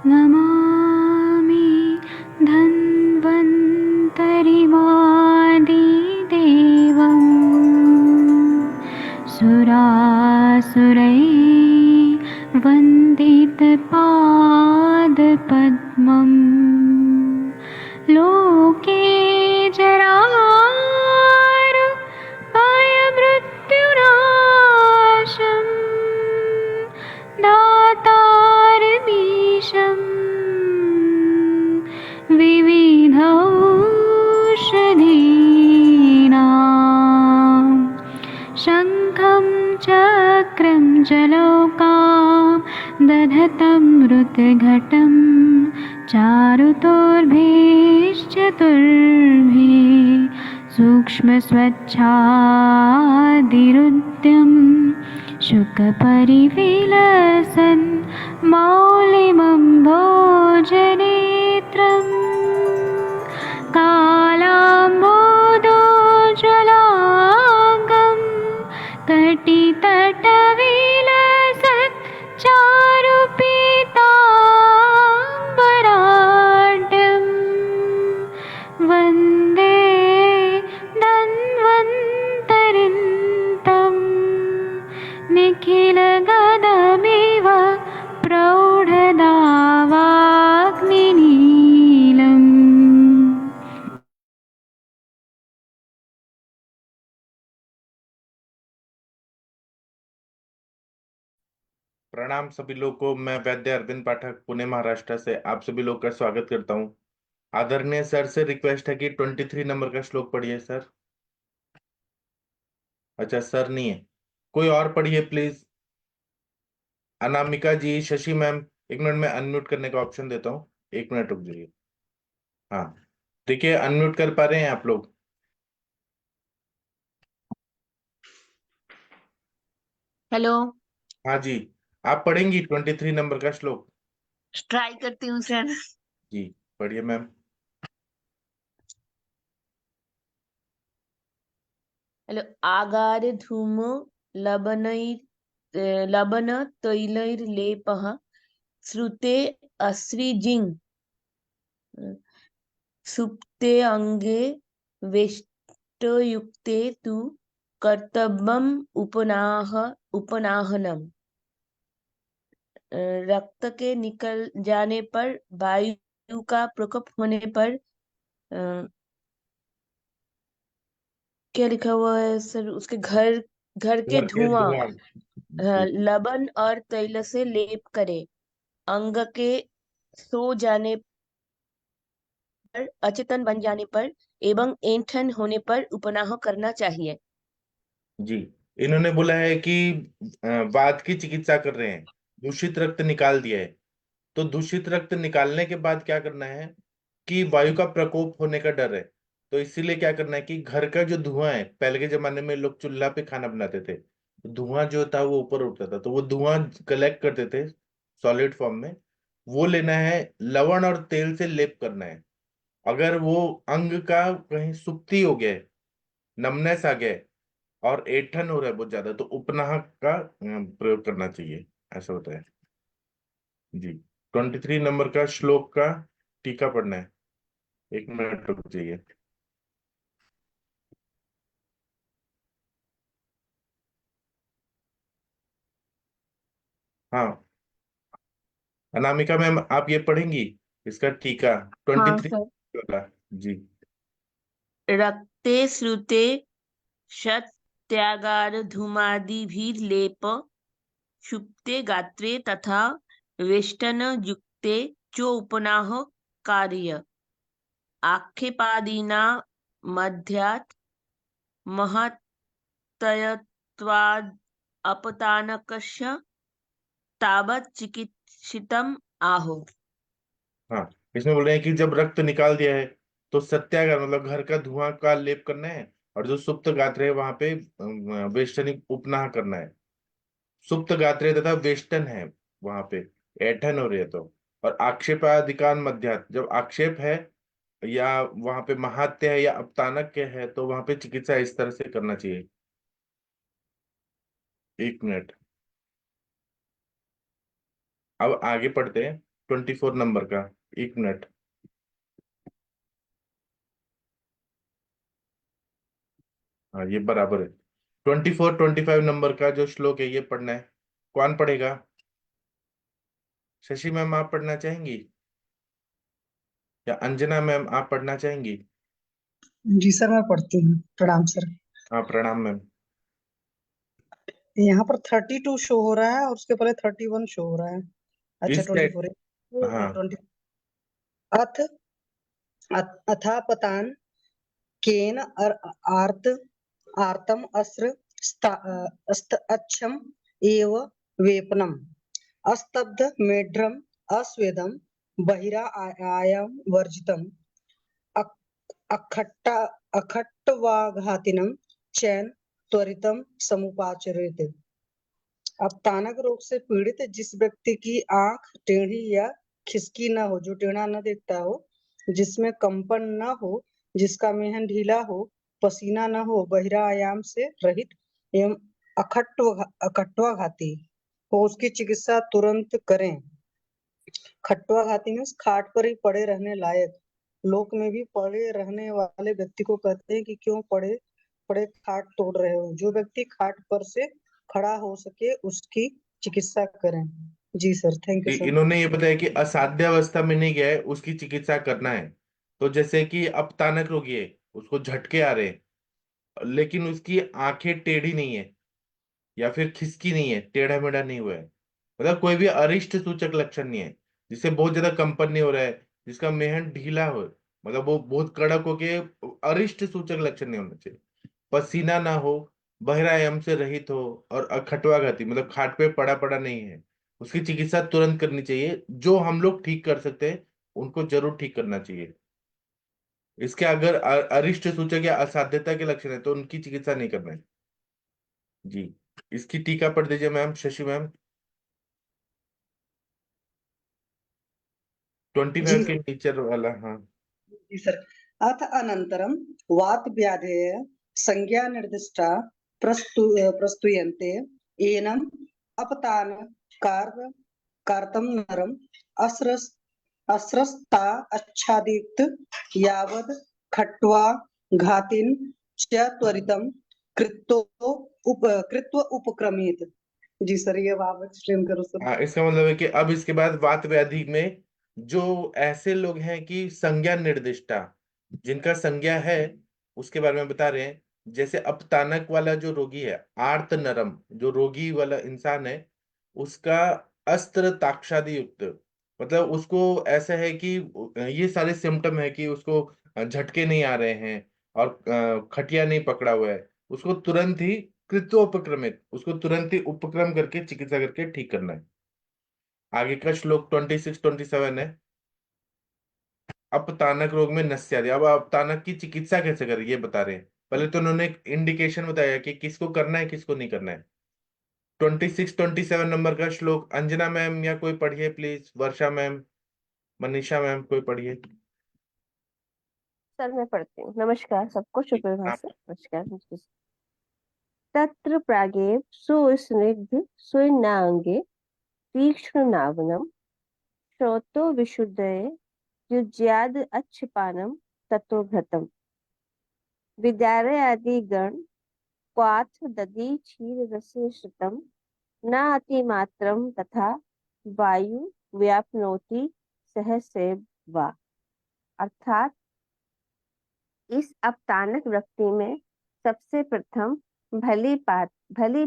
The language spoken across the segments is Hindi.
नमामि धन्वन्तरिमादिदेवं सुरासुरैर्वन्दितपादपद्मं लोके जरामृत्युनाशं दातारमीशं विविधौषधीनां शङ्खं चक्रं जलौकां दधतं मृतघटं चारुतोर्भिश्चतुर्भिः सूक्ष्मस्वच्छादिरुद्यं शुकपरिविलसन् मौलिमं भोजनेत्रम् कालाम्बोदोज्ज्वलाङ्गं कटितटविलसत् चारुपीताम्बराढ्यं वन्दे धन्वन्तरिन्तं निखिलगदमिव प्रौढदावाग्निनीलम्। प्रणाम सभी लोग को। मैं वैद्य अरविंद पाठक पुणे महाराष्ट्र से आप सभी लोग का स्वागत करता हूँ। आदरणीय सर से रिक्वेस्ट है कि 23 नंबर का श्लोक पढ़िए सर। अच्छा सर नहीं है, कोई और पढ़िए प्लीज। अनामिका जी, शशि मैम, एक मिनट में अनम्यूट करने का ऑप्शन देता हूँ, एक मिनट रुक जाइए। हाँ देखिए, अनम्यूट कर पा रहे हैं आप लोग? हेलो। हाँ जी, आप पढ़ेंगी 23 नंबर का श्लोक? ट्राई करती हूँ सर। जी पढ़िए मैम। हेलो। आगार धूम लबन तैलैर्लेपः श्रुते अस्रिजिं सुप्ते अंगे वेष्टयुक्ते तु कर्तव्यम उपनाहनम। रक्त के निकल जाने पर, वायु का प्रकोप होने पर, क्या लिखा हुआ है सर उसके घर घर के घर के धुआं धुआं। जी लबन और तैल से लेप करे। अंग के सो जाने पर, अचेतन बन जाने पर एवं ऐंठन होने पर उपनाह करना चाहिए। जी, इन्होंने बोला है कि वात की चिकित्सा कर रहे हैं, दूषित रक्त निकाल दिया है। तो दूषित रक्त निकालने के बाद क्या करना है कि वायु का प्रकोप होने का डर है। तो इसीलिए क्या करना है कि घर का जो धुआं है, पहले के जमाने में लोग चूल्हा पे खाना बनाते थे, धुआं जो था वो ऊपर उठता था, तो वो धुआं कलेक्ट करते थे सॉलिड फॉर्म में। वो लेना है, लवण और तेल से लेप करना है। अगर वो अंग का कहीं सुक्ति हो गया है, नमनेस आ गया है और ऐंठन हो रहा है बहुत ज्यादा, तो उपनाह का प्रयोग करना चाहिए, ऐसा होता है। जी, 23 नंबर का श्लोक का टीका पढ़ना है, एक मिनट रुक जाइए। हाँ, अनामिका मैम आप ये पढ़ेंगी इसका टीका ट्वेंटी हाँ थ्री सर। का? जी। रक्ते श्रुते शतत्यागार धूमादिभिर्लेप क्षुप्ते गात्रे तथा वेष्टन युक्ते चोपनाह कार्य। आक्षेपादीना मध्यात् महत्तयत्वाद् अपतानकस्य तावत् चिकित्सितम् आहो। हाँ, इसमें बोल रहे हैं कि जब रक्त निकाल दिया है तो सत्याग्रह मतलब घर का धुआं का लेप करना है, और जो सुप्त गात्र है वहां पे वेष्टनिक उपनाह करना है। सुप्त गात्रे तथा वेष्टन है वहां पे, ऐंठन हो रही है तो। और आक्षेपाधिकार मध्यात, जब आक्षेप है या वहां पे महात्य है या अपतानक के है, तो वहां पे चिकित्सा इस तरह से करना चाहिए। एक मिनट, अब आगे पढ़ते हैं। 24 नंबर का, 1 मिनट। हाँ ये बराबर है। 24-25 नंबर का जो श्लोक है ये पढ़ना है। कौन पढ़ेगा? शशि मैम आप पढ़ना चाहेंगी या अंजना मैम आप पढ़ना चाहेंगी? जी सर, मैं पढ़ती हूँ। प्रणाम सर। हाँ प्रणाम मैम। यहाँ पर 32 शो हो रहा है और उसके पहले 31 शो हो रहा है। अच्छा, इस 24 है। हाँ 20 अथ अथापतान केन आर्त आर्तम अस्र अच्छम एव वेपनम अस्तब्ध मेढ्रम अस्वेदम बहिरा आयाम वर्जितम अखट्टा अखट्टवाघातिनम चैन त्वरितम समुपाचरेत। अब तानक रोग से पीड़ित जिस व्यक्ति की आंख टेढ़ी या खिसकी न हो, जो टेढ़ा न देखता हो, जिसमें कंपन न हो, जिसका मेहन ढीला हो, पसीना न हो, बहिरा आयाम से रहित एवं अखट्टवाघाती हो, उसकी चिकित्सा तुरंत करें। खट्टवाघाती में खाट पर ही पड़े रहने लायक। लोक में भी पड़े रहने वाले व्यक्ति को कहते हैं कि क्यों पड़े पड़े खाट तोड़ रहे हो। जो व्यक्ति खाट पर से खड़ा हो सके उसकी चिकित्सा करें। जी सर, थैंक यू सर। इन्होंने ये बताया कि असाध्य अवस्था में नहीं गया है, उसकी चिकित्सा करना है। तो जैसे कि अब तानक रोगी है, उसको झटके आ रहे हैं, लेकिन उसकी आंखें टेढ़ी नहीं है या फिर खिसकी नहीं है, टेढ़ा मेढ़ा नहीं हुआ है, मतलब कोई भी अरिष्ट सूचक लक्षण नहीं है, जिससे बहुत ज्यादा कंपन नहीं हो रहा है, जिसका मेहन ढीला हो, मतलब वो बहुत कड़क हो के, अरिष्ट सूचक लक्षण नहीं होना चाहिए, पसीना ना हो, बहिरायाम से रहित हो, और अखटवाघाती मतलब खाट पे पड़ा पड़ा नहीं है, उसकी चिकित्सा तुरंत करनी चाहिए। जो हम लोग ठीक कर सकते हैं उनको जरूर ठीक करना चाहिए। इसके अगर अरिष्ट सूचक या असाध्यता के लक्षण है तो उनकी चिकित्सा नहीं करना है। जी, इसकी टीका पढ़ दीजिए मैम, शशि मैम। 25 जी के टीचर वाला, हाँ। जी सर। अथ अनंतरम वात व्याधेय संज्ञा निर्दिष्टा प्रस्तूयन्ते एनम अपतान कार्य कार्तम नरम अस्रस अस्रस्ता आच्छादित यावद खट्वा घातिन च त्वरितम कृत्व उपक्रमित। जी सर, ये आप एक्सप्लेन करो सर। हाँ इसका मतलब है कि अब इसके बाद वात व्याधि में जो ऐसे लोग हैं कि संज्ञा निर्दिष्टा, जिनका संज्ञा है, उसके बारे में बता रहे हैं। जैसे अपतानक वाला जो रोगी है, आर्त नरम जो रोगी वाला इंसान है, उसका अस्त्र ताक्षादि युक्त, मतलब उसको ऐसा है कि ये सारे सिम्टम है कि उसको झटके नहीं आ रहे हैं और खटिया नहीं पकड़ा हुआ है, उसको तुरंत ही कृत्योपक्रमित, उसको तुरंत ही उपक्रम करके चिकित्सा करके ठीक करना है। आगे का श्लोक 26-27 है। अपतानक रोग में नस्यादि, अब अपतानक की चिकित्सा कैसे करें ये बता रहे हैं। पहले तो उन्होंने एक इंडिकेशन बताया कि किसको करना है किसको नहीं करना है। 26-27 नंबर का श्लोक अंजना मैम या कोई पढ़िए please, Varsha ma'am, Manisha ma'am कोई पढ़िए। सर मैं पढ़ती हूँ। नमस्कार सबको, ठीक, सुप्रभात आप। सर, नमस्कार। तत्र प्रागेव सुस्निग्ध सुनांगे तीक्ष्ण नावनम श्रोतो विशुद्धये युज्याद अच्छपानम ततो घृतम विद्यारयादि गण क्वाथ दधि क्षीर रसे श्रुतम न अतिमात्रम तथा वायु व्यापनोति सहसे वा। अर्थात इस अपतानक व्यक्ति में सबसे प्रथम भली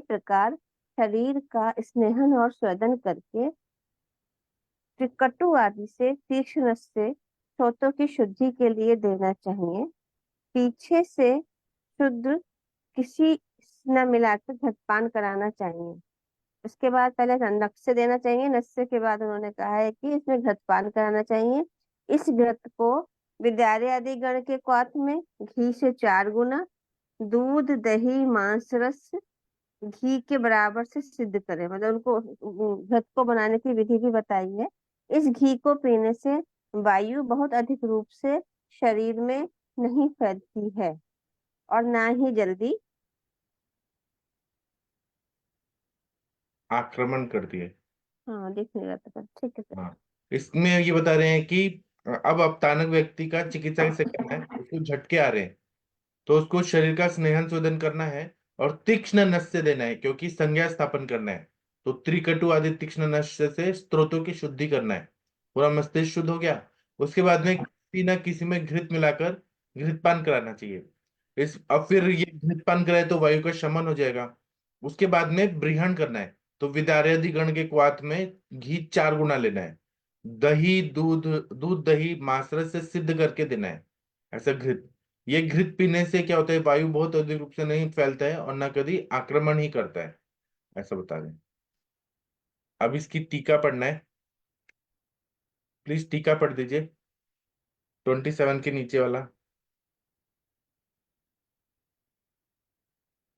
प्रकार शरीर का स्नेहन और स्वेदन करके त्रिकटु आदि से तीक्ष्ण से श्रोतों की शुद्धि के लिए देना चाहिए। पीछे से शुद्ध किसी न मिलाकर घृतपान कराना चाहिए। उसके बाद पहले नक से देना चाहिए, नस्य के बाद उन्होंने कहा है कि इसमें घृतपान कराना चाहिए। इस घृत को विद्यालय आदि गण के क्वाथ में घी से 4 गुना, दूध दही मांस रस घी के बराबर से सिद्ध करें, मतलब उनको घृत को बनाने की विधि भी बताई है। इस घी को पीने से वायु बहुत अधिक रूप से शरीर में नहीं फैलती है और ना ही जल्दी आक्रमण कर दिए। हाँ दिखने लगता है। ठीक है सर। हाँ इसमें ये बता रहे हैं कि अब अपतानक व्यक्ति का चिकित्सा कैसे करना है। उसको झटके आ रहे हैं तो उसको शरीर का स्नेहन शोधन करना है और तीक्ष्ण नस्य देना है, क्योंकि संज्ञा स्थापन करना है। तो त्रिकटु आदि तीक्ष्ण नस्य से स्त्रोतों की शुद्धि करना है। पूरा मस्तिष्क शुद्ध हो गया। उसके बाद में किसी न किसी में घृत मिलाकर घृतपान कराना चाहिए। इस अब फिर ये घृतपान कराए तो वायु का शमन हो जाएगा। उसके बाद में ब्रीहण करना है। तो विदार्यादि गण के क्वाथ में घी 4 गुना लेना है। दही दूध दूध दही मासरस से सिद्ध करके देना है ऐसा घृत। ये घृत पीने से क्या होता है, वायु बहुत अधिक रूप से नहीं फैलता है और न कभी आक्रमण ही करता है, ऐसा बता दें। अब इसकी टीका पढ़ना है। प्लीज टीका पढ़ दीजिए 27 के नीचे वाला।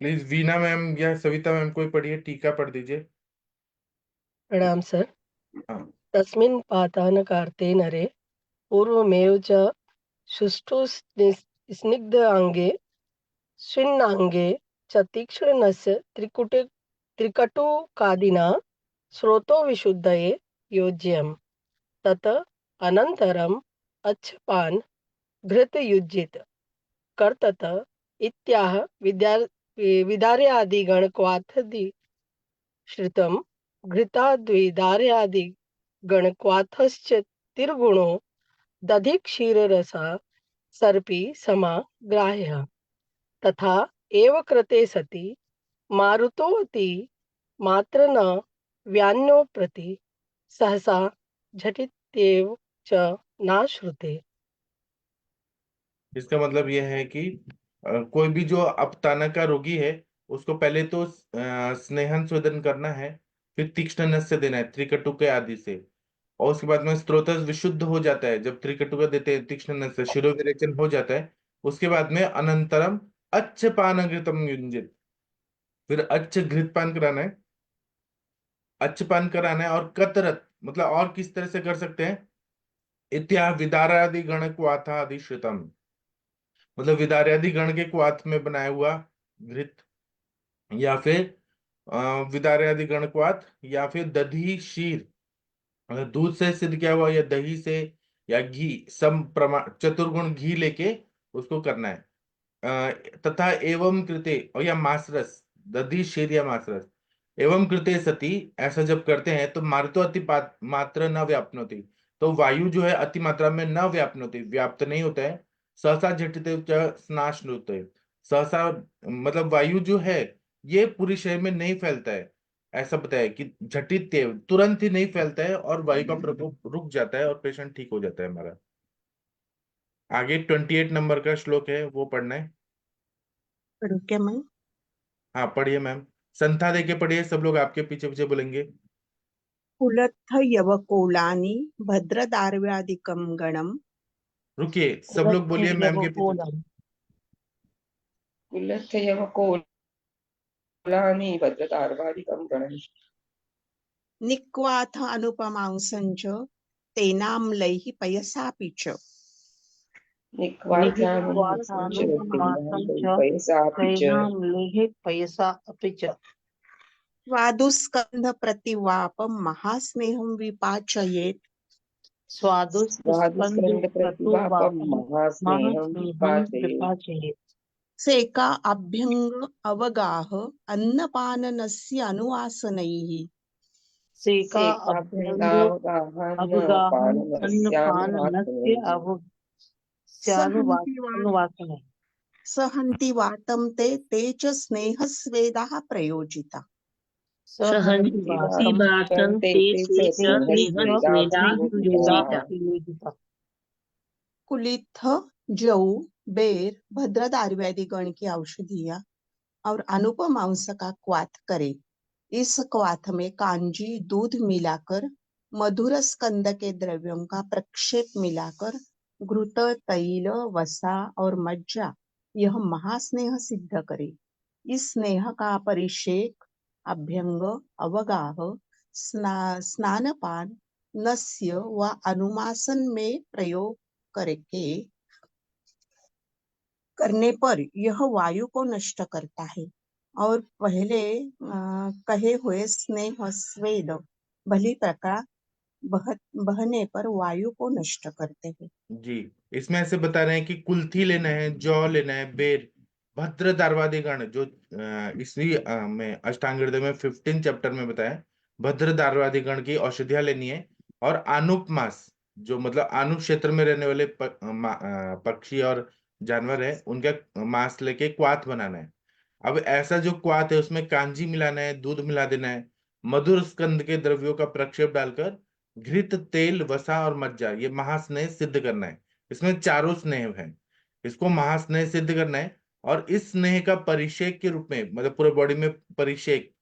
प्लीज वीना मैम या सविता मैम कोई पढ़िए, टीका पढ़ दीजिए। प्रणाम सर। हाँ। तस्मिन् पातानकार्ते नरे पूर्वमेव च सुष्ठु स्निग्ध अंगे स्विन्नांगे च तीक्ष्णस्य त्रिकटुकादिना स्रोतो विशुद्धये योज्यम्। तत अनन्तरम् अच्छपान घृतयुज्येत कर्तत इत्याह विदार्यादिगणक्वाथदि श्रुतं घृताद्विदार्यादिगणक्वाथश्च तिर्गुणो दधिक्षीररसा सर्पी समा ग्राह्यः। तथा एव कृते सति मारुतोऽति मात्र न व्यान्यो प्रति सहसा झटित्येव च नाश्रुते। इसका मतलब यह है कि कोई भी जो अपताना का रोगी है उसको पहले तो स्नेहन शोधन करना है, फिर तीक्ष्ण नस्य देना है त्रिकटुक आदि से। और उसके बाद में स्त्रोतस विशुद्ध हो जाता है जब त्रिकटुक देते हैं, तीक्ष्ण नस्य शिरोविरेचन हो जाता है। उसके बाद में अनंतरम अच्छ पान घृतम युंजित, फिर अच्छ घृत पान कराना है, अच्छ पान कराना है। और कतरत मतलब और किस तरह से कर सकते हैं, इत्या विदारादि गण क्वाथा अधिश्रितम, मतलब विदार्यादि गण के क्वाथ में बनाया हुआ घृत, या फिर विदार्यादि गण क्वाथ, या फिर दधी शीर मतलब दूध से सिद्ध किया हुआ, या दही से, या घी सम प्रमाण चतुर्गुण घी लेके उसको करना है। तथा एवं कृते और या मासरस, दधी शीर या मासरस एवं कृते सती, ऐसा जब करते हैं तो मारुतो अति मात्र न व्याप्नोति, तो वायु जो है अति मात्रा में न व्याप्नोति, व्याप्त नहीं होता है। सहसा झटिते स्नाश होते, सहसा मतलब वायु जो है ये पूरी शरीर में नहीं फैलता है, ऐसा बताया कि झटित तुरंत ही नहीं फैलता है और वायु का प्रकोप रुक जाता है और पेशेंट ठीक हो जाता है हमारा। आगे 28 नंबर का श्लोक है वो पढ़ना है। पढ़ू क्या मैं? हाँ पढ़िए मैम, संथा देके पढ़िए, सब लोग आपके पीछे पीछे बोलेंगे। कुलत्थ यवकोलानि भद्रदार्व्यादिकं गणम्। रुकिए, सब लोग बोलिए मैम के पीछे। कुलस्थयवकोलानि भद्रदार्वादिकं गणम्। निक्वाथ अनुपमांसं च तेनाम्लैः पयसापि च। स्वादुस्कन्ध प्रतिवापं महास्नेहं विपाचयेत्। सेका अभ्यंग अवगाह अन्नपाननस्य अनुवासनैः। सहन्ति वातं ते च स्नेहस्वेदाः प्रयोजिता। कुलित्थ जौ बेर भद्रदार्व्यादि गण की औषधियाँ और अनुपम अंश का क्वाथ करे। इस क्वाथ में कांजी दूध मिलाकर मधुर स्कंद के द्रव्यों का प्रक्षेप मिलाकर घृत तैल वसा और मज्जा यह महास्नेह सिद्ध करे। इस स्नेह का परिषेक अभ्यंग अवगाह स्नानपान नस्य व अनुमासन में प्रयोग करने पर यह वायु को नष्ट करता है और पहले कहे हुए स्नेह स्वेद भली प्रकार बहने पर वायु को नष्ट करते हैं। जी, इसमें ऐसे बता रहे हैं कि कुल्थी लेना है, जौ लेना है, बेर, भद्र दार्वादी गण, जो इसी में अष्टांग हृदय में 15 चैप्टर में बताया, भद्र दार्वादी गण की औषधियां लेनी है। और आनुप मास, जो मतलब आनुप क्षेत्र में रहने वाले पक्षी और जानवर है, उनका मांस लेके क्वाथ बनाना है। अब ऐसा जो क्वाथ है उसमें कांजी मिलाना है, दूध मिला देना है, मधुर स्कंद के द्रव्यों का प्रक्षेप डालकर घृत, तेल, वसा और मज्जा, ये महास्नेह सिद्ध करना है। इसमें चारों स्नेह है, इसको महास्नेह सिद्ध करना है। और इस स्नेह का परिषेक के रूप में, मतलब पूरे बॉडी में परिषेक,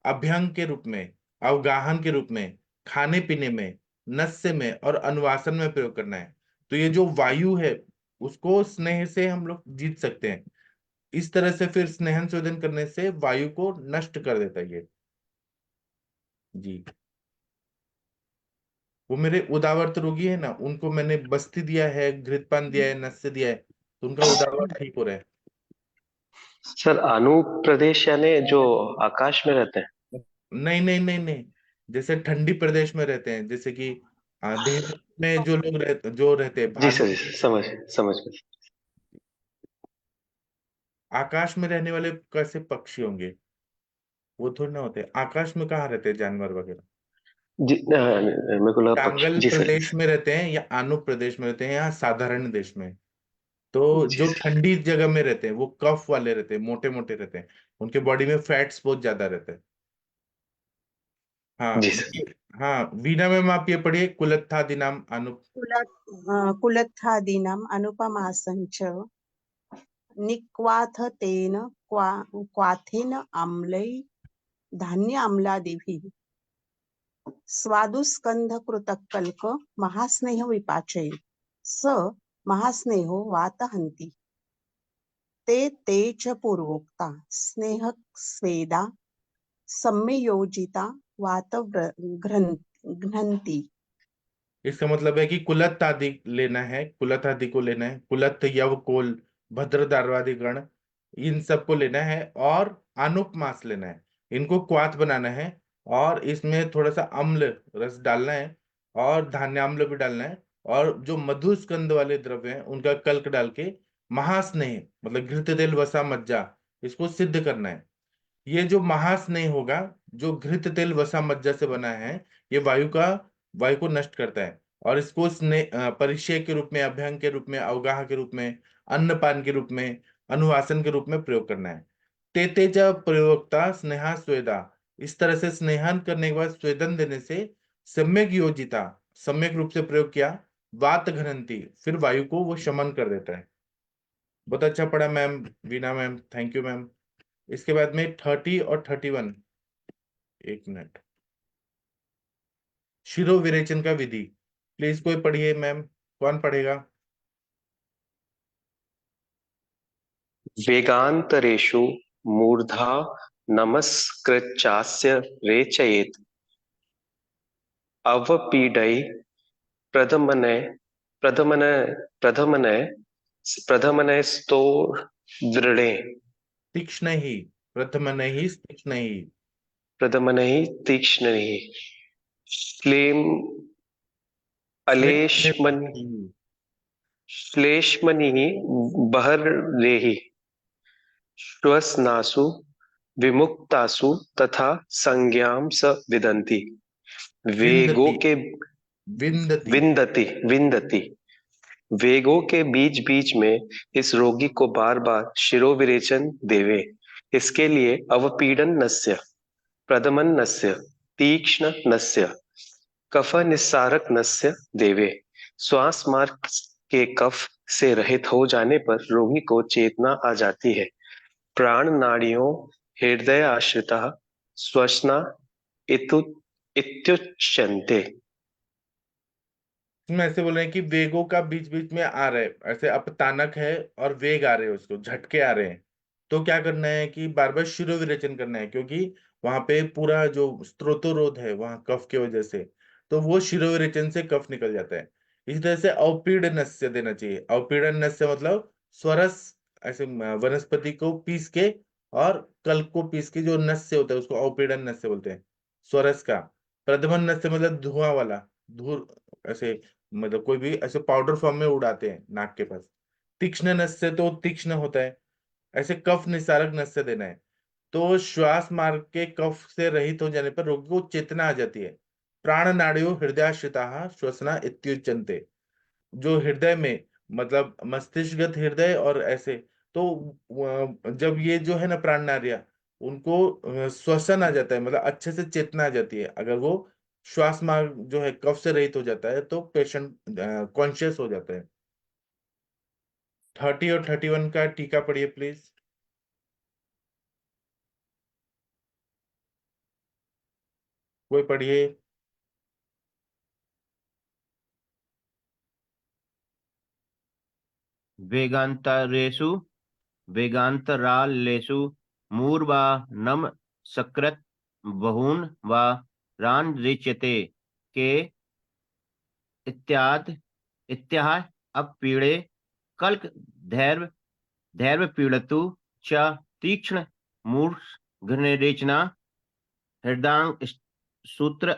अभ्यंग के रूप में, अवगाहन के रूप में, खाने पीने में, नस्य में और अनुवासन में प्रयोग करना है। तो ये जो वायु है उसको स्नेह से हम लोग जीत सकते हैं। इस तरह से फिर स्नेहन शोधन करने से वायु को नष्ट कर देता है ये। जी, वो मेरे उदावर्त रोगी है ना, उनको मैंने बस्ती दिया है, घृतपान दिया है, नस्य दिया है, तो उनका उदावर्त ठीक हो रहा है। सर अनु प्रदेश यानी जो आकाश में रहते हैं? नहीं नहीं नहीं नहीं, जैसे ठंडी प्रदेश में रहते हैं, जैसे कि देहरादून में जो लोग जो रहते हैं जी सर, भालू, जी सर, समझ गए। आकाश में रहने वाले कैसे पक्षी होंगे? वो थोड़ी ना होते, आकाश में कहाँ रहते हैं जानवर वगैरह? जी मेरे को लगा टांगल पक्षी। जी सर, जी प्रदेश सर। में रहते हैं या आनुप प्रदेश में रहते हैं या साधारण देश में। तो जी जो सर। ठंडी जगह में रहते हैं वो कफ वाले रहते हैं, मोटे मोटे रहते हैं, उनके बॉडी में फैट्स बहुत ज्यादा रहते हैं। हाँ जी सर। देखिए, हाँ वीणा मैम आप ये पढ़िए, कुलत्थादिनाम अनु। कुलत्थादीनाम् अनुपमासञ्च निक्वाथतेन क्वाथेन आम्लै धान्य आम्लादिभिः स्वादुस्कन्धकृतकल्क महास्नेह विपाचये स महास्नेहो वातहन्ति ते च पूर्वोक्ता स्नेह स्वेदा सम्ययोजिता वात घ्नन्ति। इसका मतलब है कि कुलत्थ आदि लेना है, कुलत्थ आदि को लेना है, कुलत्थ, यव, कोल, भद्र दार्वादि गण, इन सबको लेना है। और आनुप मास लेना है, इनको क्वाथ बनाना है। और इसमें थोड़ा सा अम्ल रस डालना है, और धान्याम्ल भी डालना है। और जो मधुस्कंद वाले द्रव्य हैं उनका कल्क डाल के महास्नेह, मतलब घृत, तेल, वसा, मज्जा, इसको सिद्ध करना है। ये जो महास्नेह होगा, जो घृत, तेल, वसा, मज्जा से बना है, ये वायु को नष्ट करता है। और इसको स्नेह परिचय के रूप में, अभ्यंग के रूप में, अवगाह के रूप में, अन्नपान के रूप में, अनुवासन के रूप में प्रयोग करना है। तेज प्रयोक्ता स्नेहा स्वेदा, इस तरह से स्नेहन करने के बाद स्वेदन देने से सम्यक योजिता, सम्यक रूप से प्रयोग किया, वात घनंती, फिर वायु को वो शमन कर देता है। बहुत अच्छा पढ़ा ma'am, Veena ma'am, thank you ma'am. इसके बाद में 30 और 31, एक मिनट, शिरो विरेचन का विधि, प्लीज कोई पढ़िए मैम, कौन पढ़ेगा? वेगांतरेषु मूर्धा नमस्कृत्यास्य रेचयेत् अवपीडै प्रथमने प्रथमने प्रथमने प्रथमनस्तो दृढ़े तीक्ष्ण ही, प्रथम नहीं, तीक्ष्ण ही। प्रथमने तीक्ष्ण श्लेम अलेशमन श्लेष्मणिः बहर्रेहि श्वसनासु विमुक्तासु तथा संज्ञां स विदन्ति वेगों विंदती, के विंदती। विंदति विंदति वेगों के बीच बीच में इस रोगी को बार बार शिरोविरेचन देवे। इसके लिए अवपीडन नस्य, प्रदमन नस्य, तीक्ष्ण नस्य, कफ निस्सारक नस्य देवे। श्वास मार्ग के कफ से रहित हो जाने पर रोगी को चेतना आ जाती है। प्राण नाड़ियों हृदय आश्रिता श्वसना इत्युच्यन्ते। इसमें ऐसे बोल रहे हैं कि वेगों का बीच बीच में आ रहा है, ऐसे अपतानक है और वेग आ रहे हैं, उसको झटके आ रहे हैं। तो क्या करना है कि बार बार शिरो विरेचन करना है, क्योंकि वहां पे पूरा जो स्त्रोतोरोध है वहां कफ की वजह से, तो वो शिरो विरेचन से कफ निकल जाता है। इसी तरह से अवपीडनस्य देना चाहिए। अवपीडनस्य मतलब स्वरस, ऐसे वनस्पति को पीस के और कल्प को पीस के जो नस्य होता है उसको अवपीडन नस्य बोलते हैं, स्वरस का। प्रदमन नस्य मतलब धुआं वाला, धूल ऐसे, मतलब कोई भी ऐसे पाउडर फॉर्म में उड़ाते हैं नाक के पास। तीक्ष्ण नस्य तो तीक्ष्ण होता है, ऐसे कफ निस्सारक नस्य देना है। तो श्वास मार्ग के कफ से रहित हो जाने पर रोगी को चेतना आ जाती है। प्राण नाड़ियों हृदयाश्रिता श्वसना इत्युच्यन्ते। जो हृदय में, मतलब मस्तिष्कगत हृदय और ऐसे, तो जब ये जो है ना प्राण नाड़ियां, उनको श्वसन आ जाता है, मतलब अच्छे से चेतना आ जाती है। अगर वो श्वास मार्ग जो है कफ से रहित हो जाता है तो पेशेंट कॉन्शियस हो जाता है। 30 और 31 का टीका पढ़िए प्लीज। कोई पढ़िए। वेगान्तरेषु वेगान्तरालेषु मूर्वा नम सकृत बहून् वा रान रिच्यते के इत्याद इत्याह अपीडे कल्क धैर्य धैर्य पीड़तु च तीक्ष्ण मूर्ख घृणरेचना हृदांग सूत्र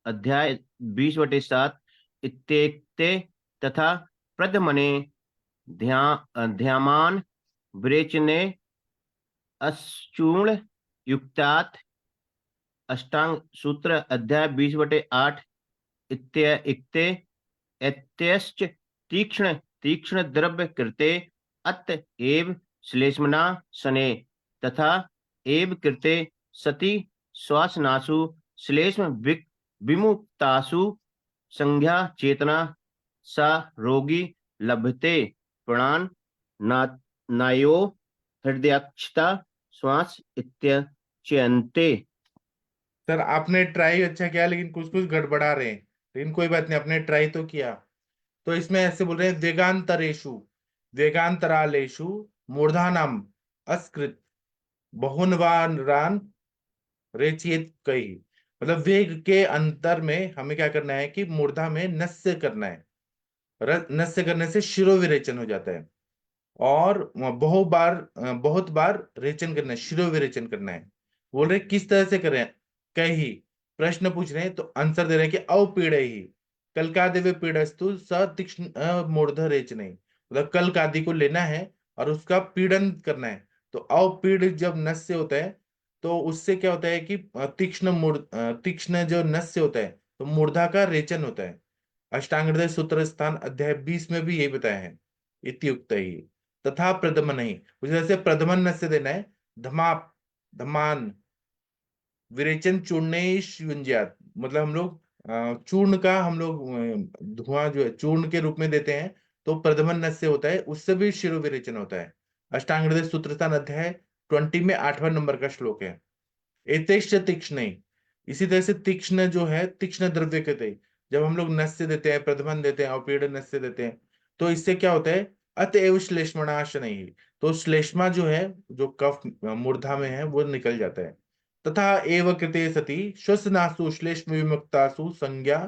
अध्याय 20/7 इत्येते तथा प्रथमने ध्यामान विरेचने अश्चूर्ण युक्तात् अष्टांग सूत्र अध्याय 20/8 इत्ते एत्यश्च तीक्ष्ण तीक्ष्ण द्रव्य कृते अत एव श्लेष्मना सने तथा एव कृते सति श्वासनासु श्लेष्म विमुक्तासु संज्ञा चेतना सा रोगी लभते प्राण नायो हृदयाक्षता श्वास इत्यच्यन्ते। सर आपने ट्राई अच्छा किया, लेकिन कुछ कुछ गड़बड़ा रहे हैं, लेकिन कोई बात नहीं, आपने ट्राई तो किया। तो इसमें ऐसे बोल रहे हैं, वेगांतरेशु वेगांतरालेशु मूर्धानाम अस्कृत बहुनवान रेचित कई। मतलब वेग के अंतर में हमें क्या करना है कि मूर्धा में नस्य करना है। नस्य करने से शिरोविरेचन हो जाता है। और बहुत बार रेचन करना है, शिरोविरेचन करना है। बोल रहे किस तरह से करें, कहीं प्रश्न पूछ रहे हैं तो आंसर दे रहे हैं कि अवपीड़े ही कलकादिव्य पीड़स्तु तीक्ष्ण मूर्ध रेचने। मतलब कल्क आदि को लेना है और उसका पीड़न करना है। तो अवपीड़ जब नस्य होता है तो उससे क्या होता है कि तीक्ष्ण जो नस्य होता है तो मूर्धा का रेचन होता है। अष्टांग हृदय सूत्र स्थान अध्याय 20 में भी यही बताया है। इत्युक्त ही तथा प्रदमन ही, उसी तरह से प्रदमन नस्य देना है। धमाप धमान विरेचन चूर्णे युंज्यात। मतलब हम लोग चूर्ण का हम लोग धुआं जो है चूर्ण के रूप में देते हैं, तो प्रदमन नस्य होता है, उससे भी शिरो विरेचन होता है। अष्टांग हृदय सूत्रस्थान अध्याय 20 में 8वां नंबर का श्लोक है। एतेश्च तीक्ष्ण, इसी तरह से तीक्ष्ण जो है तीक्ष्ण द्रव्य कहते हैं। जब हम लोग नस्य देते हैं, प्रदमन देते हैं और पीड़न नस्य देते हैं, तो इससे क्या होता है, अतएव श्लेष्मणाश नहीं, तो श्लेष्मा जो है, जो कफ मूर्धा में है वो निकल जाता है। तथा एव कृते सति श्वसनासु श्लेष्म विमुक्तासु संज्ञा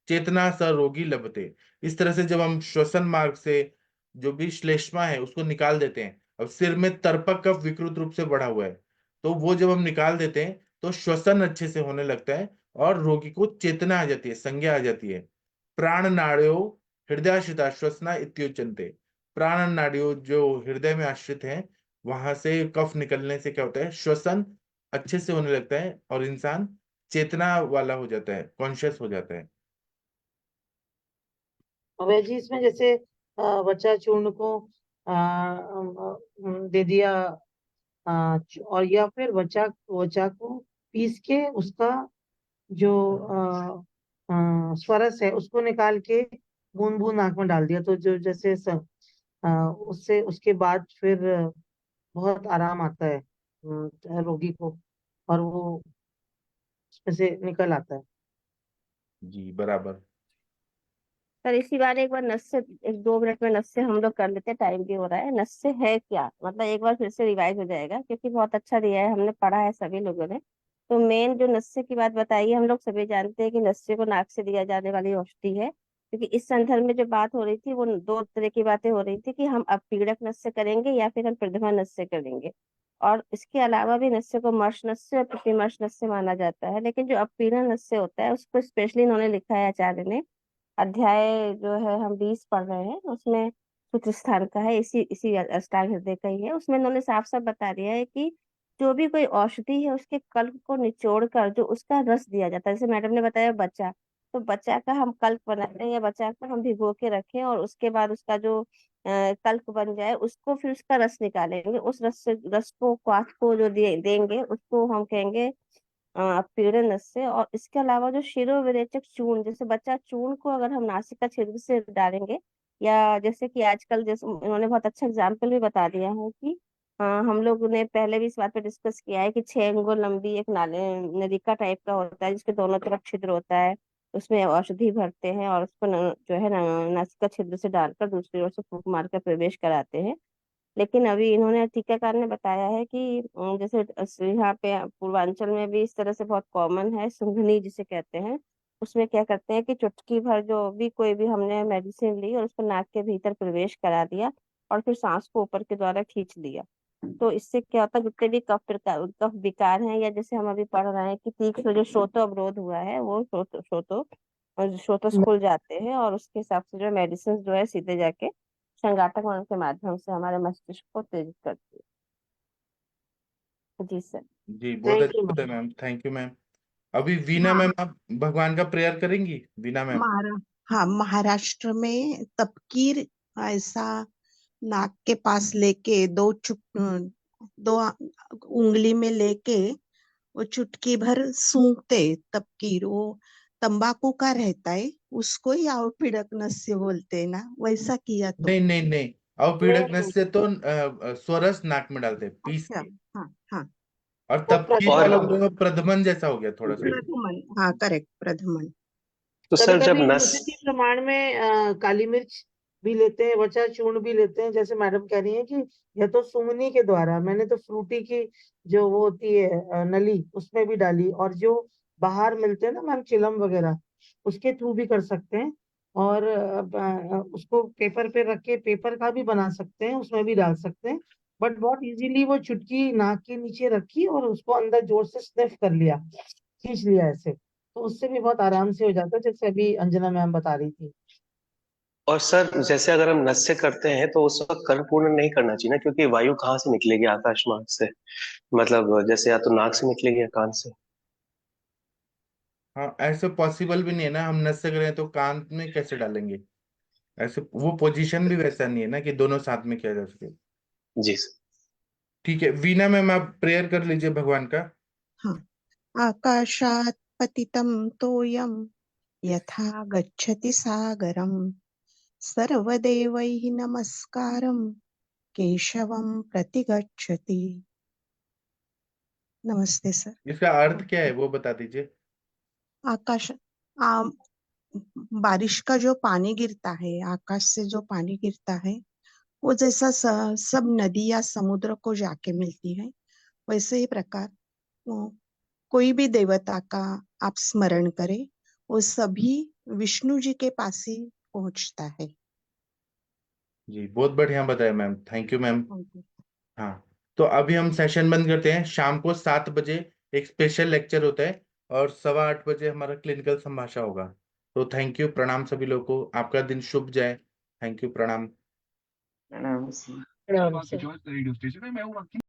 चेतना स रोगी लभते। इस तरह से जब हम श्वसन मार्ग से जो भी श्लेष्मा है उसको निकाल देते हैं, अब सिर में तर्पक कफ विकृत रूप से बढ़ा हुआ है, तो वो जब हम निकाल देते हैं तो श्वसन अच्छे से होने लगता है और रोगी को चेतना आ जाती है, संज्ञा आ जाती है। प्राण नाड़ियों हृदयाश्रिता श्वसना इत्युच्यन्ते। प्राण नाड़ियों जो हृदय में आश्रित हैं, वहां से कफ निकलने से क्या होता है, श्वसन अच्छे से होने लगता है और इंसान चेतना वाला हो जाता है, कॉन्शियस हो जाता है। अभय जी, इसमें जैसे बच्चा चूर्ण को दे दिया, और या फिर बच्चा को पीस के उसका जो स्वरस है उसको निकाल के बूंद बूंद नाक में डाल दिया, तो जो जैसे उससे उसके बाद फिर बहुत आराम आता है रोगी को, और वो उसमें से निकल आता है। जी बराबर। सर इसी बारे एक बार नस से 1-2 मिनट में नस से हम लोग कर लेते हैं, टाइम भी हो रहा है। नस से है क्या, मतलब एक बार फिर से रिवाइज हो जाएगा, क्योंकि बहुत अच्छा दिया है, हमने पढ़ा है सभी लोगों ने। तो मेन जो नस्से की बात बताई है, हम लोग सभी जानते हैं कि नस्से को नाक से दिया जाने वाली औषधि है। क्योंकि इस संदर्भ में जो बात हो रही थी वो दो तरह की बातें हो रही थी कि हम अपपीड़क नस्य करेंगे या फिर हम प्रथमा नस्य करेंगे। और इसके अलावा भी नस्य को मर्श नस्य और प्रतिमर्श नस्य माना जाता है, लेकिन जो अपपीड़न नस्य होता है उसको स्पेशली इन्होंने लिखा है आचार्य ने। अध्याय जो है हम 20 पढ़ रहे हैं, उसमें सूत्र स्थान का है, इसी इसी अष्टांग हृदय का ही है। उसमें इन्होंने साफ साफ बता दिया है कि जो भी कोई औषधि है उसके कल्प को निचोड़ कर जो उसका रस दिया जाता है, जैसे मैडम ने बताया बच्चा, तो बच्चा का हम कल्प बनाते हैं या बच्चा को हम भिगो के रखें और उसके बाद उसका जो कल्प बन जाए उसको फिर उसका रस निकालेंगे, उस रस को क्वाथ को जो देंगे उसको हम कहेंगे अपीड़न नस्य। और इसके अलावा जो शिरोविरेचक चूर्ण, जैसे बच्चा चूर्ण को अगर हम नासिका छिद्र से डालेंगे, या जैसे कि आजकल जैसे उन्होंने बहुत अच्छा एग्जाम्पल भी बता दिया है कि हम लोग ने पहले भी इस बात पे डिस्कस किया है कि 6 अंगुल लंबी एक नाले नलिका टाइप का होता है जिसके दोनों तरफ छिद्र होता है, उसमें औषधि भरते हैं और उसको जो है नासिका छिद्र से डालकर दूसरी ओर से फूंक मार कर प्रवेश कराते हैं। लेकिन अभी इन्होंने टीकाकार ने बताया है कि जैसे यहाँ पे पूर्वांचल में भी इस तरह से बहुत कॉमन है, सुंघनी जिसे कहते हैं। उसमें क्या करते हैं कि चुटकी भर जो भी कोई भी हमने मेडिसिन ली और उसको नाक के भीतर प्रवेश करा दिया और फिर सांस को ऊपर के द्वारा खींच दिया, तो इससे क्या होता है जितने भी कफ विकार हैं, या जैसे हम अभी पढ़ रहे हैं कि तीक्ष्ण जो श्रोतो अवरोध हुआ है वो श्रोतस खुल जाते हैं और उसके हिसाब से जो मेडिसिन जो है सीधे जाके संघातक मणि के माध्यम से हमारे मस्तिष्क को उत्तेजित करती है। जी सर। जी बहुत थैंक अच्छा यू बताया ma'am. Ma'am, thank you ma'am. अभी वीना हाँ मैम आप भगवान का प्रेयर करेंगी? वीना मैम। हाँ, महाराष्ट्र में तपकीर ऐसा नाक के पास लेके दो उंगली में लेके वो चुटकी भर सूंघते तपकीर, वो तंबाकू का रहता है, उसको ही आवपीड़क नस्य बोलते हैं ना, वैसा किया तो। नहीं नहीं नहीं, अवपीड़क नस्य तो स्वरस नाक में डालते हैं पीस अच्छा, के। हाँ हाँ, और वो तपकीर और वाला प्रथमन, वो प्रदमन जैसा हो गया थोड़ा सा। प्रधमन, हाँ करेक्ट, प्रधमन। तो कभी सर जब कभी नस उसी प्रमाण में काली मिर्च भी लेते हैं, वचा चूर्ण भी लेते हैं, जैसे मैडम कह रही है कि यह तो सुंघनी के द्वारा, मैंने तो फ्रूटी की जो वो होती है नली उसमें भी डाली, और जो बाहर मिलते हैं ना मैम चिलम वगैरह, उसके थ्रू भी कर सकते हैं। और उसको पेपर पे रख के पेपर का भी बना सकते हैं, उसमें भी डाल सकते हैं। बट बहुत इजीली वो चुटकी नाक के नीचे रखी और उसको अंदर जोर से स्निफ कर लिया, खींच लिया ऐसे, तो उससे भी बहुत आराम से हो जाता है, जैसे अभी अंजना मैम बता रही थी। और सर जैसे अगर हम नस से करते हैं तो उस वक्त कर्णपूर्ण नहीं करना चाहिए ना, क्योंकि वायु कहाँ से निकलेगी आकाश मार्ग से, मतलब जैसे या तो नाक से निकलेगी या कान से। हाँ ऐसे पॉसिबल भी नहीं है ना, हम नस्य करें तो कान में कैसे डालेंगे? ऐसे वो पोजीशन भी वैसा नहीं है ना कि दोनों साथ में किया जा सके। जी सर। ठीक है वीना मैम आप प्रेयर कर लीजिए भगवान का। हाँ, आकाशात् पतितं तोयं यथा गच्छति सागरं सर्वदेवैः नमस्कारं केशवं प्रति गच्छति। नमस्ते सर। इसका अर्थ क्या है वो बता दीजिए। आकाश आ, बारिश का जो पानी गिरता है, आकाश से जो पानी गिरता है, वो जैसा सब नदी या समुद्र को जाके मिलती है, वैसे ही प्रकार वो कोई भी देवता का आप स्मरण करें, वो सभी विष्णु जी के पास ही पहुंचता है। जी बहुत बढ़िया बताया ma'am, thank you ma'am. Thank you. हाँ तो अभी हम सेशन बंद करते हैं। शाम को 7 बजे एक स्पेशल लेक्चर होता है और 8:15 हमारा क्लिनिकल संभाषा होगा। तो थैंक यू, प्रणाम सभी लोगों को, आपका दिन शुभ जाए। थैंक यू, प्रणाम। प्रणाम सर। प्रणाम सर।